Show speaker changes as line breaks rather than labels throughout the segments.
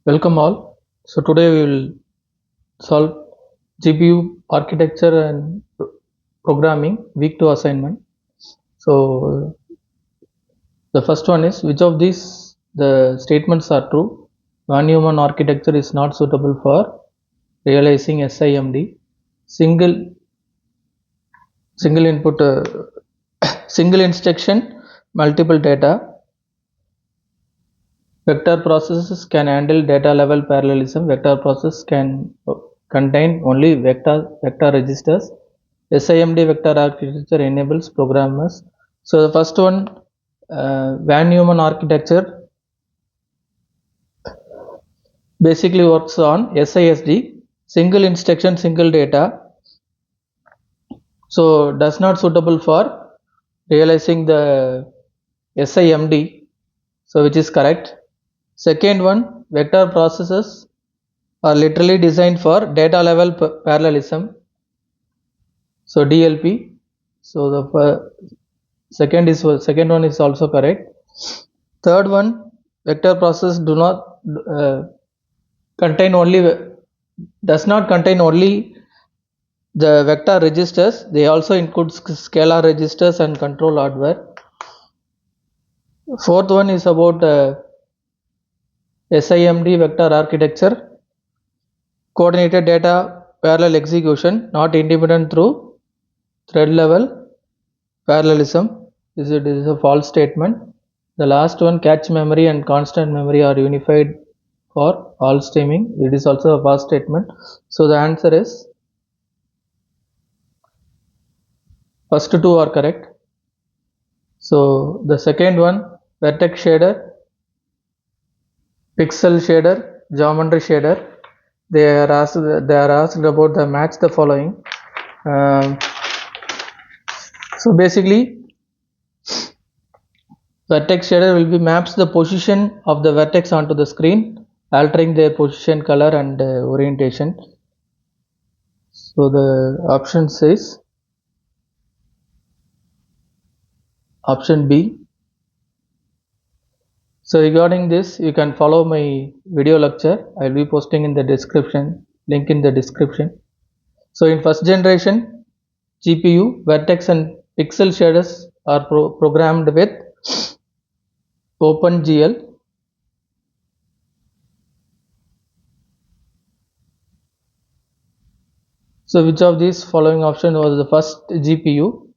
Welcome all. So today we will solve GPU architecture and programming week 2 assignment. So the first one is, which of these the statements are true? Van Neumann architecture is not suitable for realizing SIMD. Single input single instruction multiple data. Vector processes can handle data level parallelism. Vector process can contain only vector registers. SIMD vector architecture enables programmers. So the first one, Van Neumann architecture basically works on SISD, single instruction, single data. So does not suitable for realizing the SIMD. So which is correct. Second one, vector processes are literally designed for data level parallelism. So DLP. So the second one is also correct. Third one, vector process does not contain only the vector registers. They also include scalar registers and control hardware. Fourth one is about SIMD vector architecture, coordinated data parallel execution, not independent through thread level parallelism. This is a false statement. The last one, cache memory and constant memory are unified for all streaming. It is also a false statement. So the answer is first two are correct. So the second one, vertex shader, pixel shader, geometry shader. They are asked about the match the following. So basically, vertex shader will be maps the position of the vertex onto the screen, altering their position, color and orientation. So the option says option B. So regarding this, you can follow my video lecture. I will be posting in the description, link in the description. So in first generation GPU, vertex and pixel shaders are programmed with OpenGL. So which of these following option was the first GPU?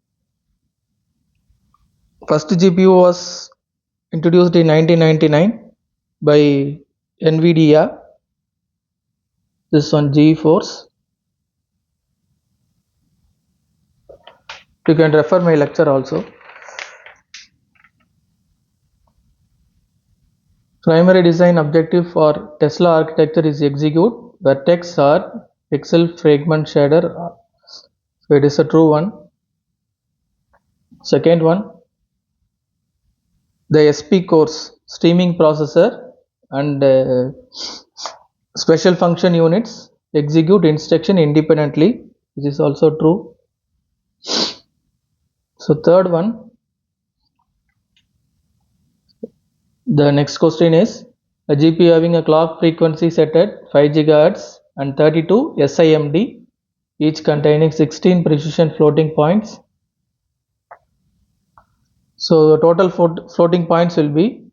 First GPU was introduced in 1999 by NVIDIA. This one GeForce. You can refer my lecture also. Primary design objective for Tesla architecture is execute vertex or pixel fragment shader. So it is a true one. Second one, the SP cores, streaming processor and special function units execute instruction independently, which is also true. So third one, the next question is, a GPU having a clock frequency set at 5 GHz and 32 SIMD, each containing 16 precision floating points. So the total floating points will be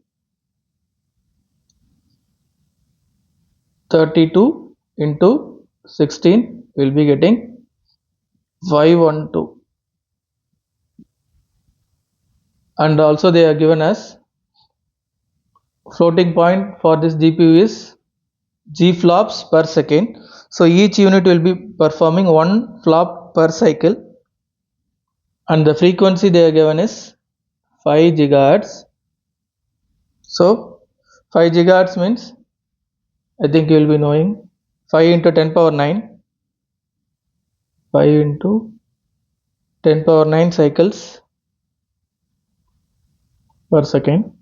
32 into 16, will be getting 512. And also they are given as floating point for this GPU is G flops per second. So each unit will be performing one flop per cycle, and the frequency they are given is 5 GHz. So 5 GHz means, I think you will be knowing, 5 into 10 power 9, 5 into 10 power 9 cycles per second.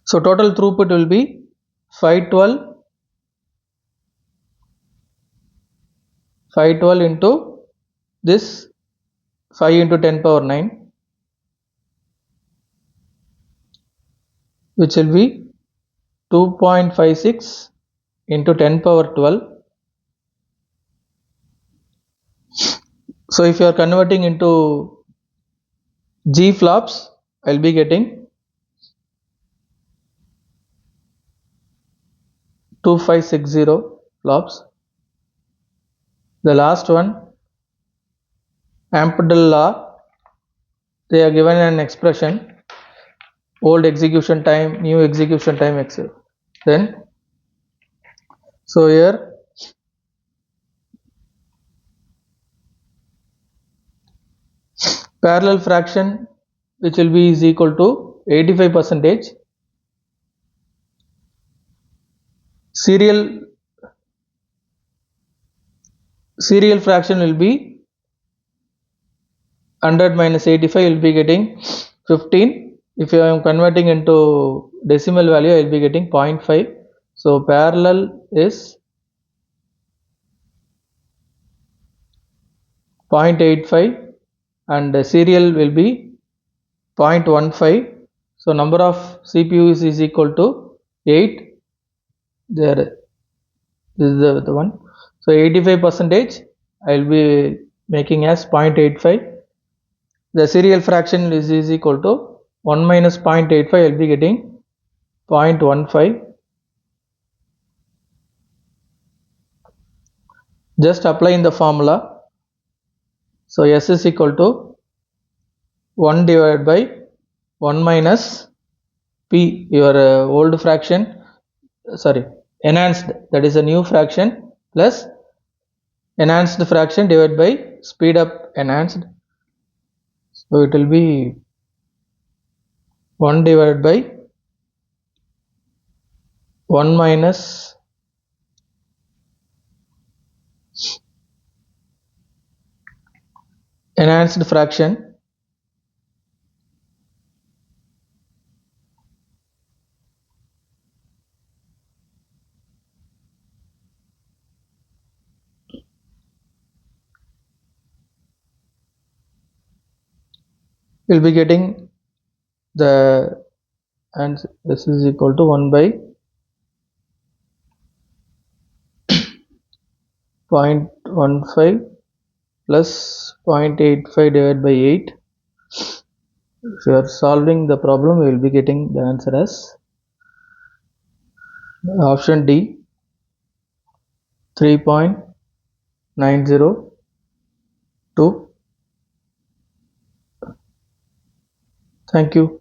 So total throughput will be 512 into this 5 into 10 power 9, which will be 2.56 into 10 power 12. So if you are converting into G flops, I'll be getting 2560 flops. The last one, NPTEL law, they are given an expression, old execution time, new execution time, etc. Then, so here parallel fraction which will be is equal to 85 percentage, serial fraction will be 100 minus 85, will be getting 15. If I am converting into decimal value, I will be getting 0.5. So parallel is 0.85 and serial will be 0.15. So number of CPUs is equal to 8. There, this is the one. So 85 percentage I will be making as 0.85. The serial fraction is equal to 1 minus 0.85, I will be getting 0.15. Just apply in the formula. So S is equal to 1 divided by 1 minus P, your old fraction, sorry, enhanced, that is a new fraction, plus enhanced fraction divided by speed up enhanced. So it will be 1 divided by 1 minus enhanced fraction will be getting the, and this is equal to 1 by 0.15 plus 0.85 divided by 8. If you are solving the problem, you will be getting the answer as option D, 3.902. Thank you.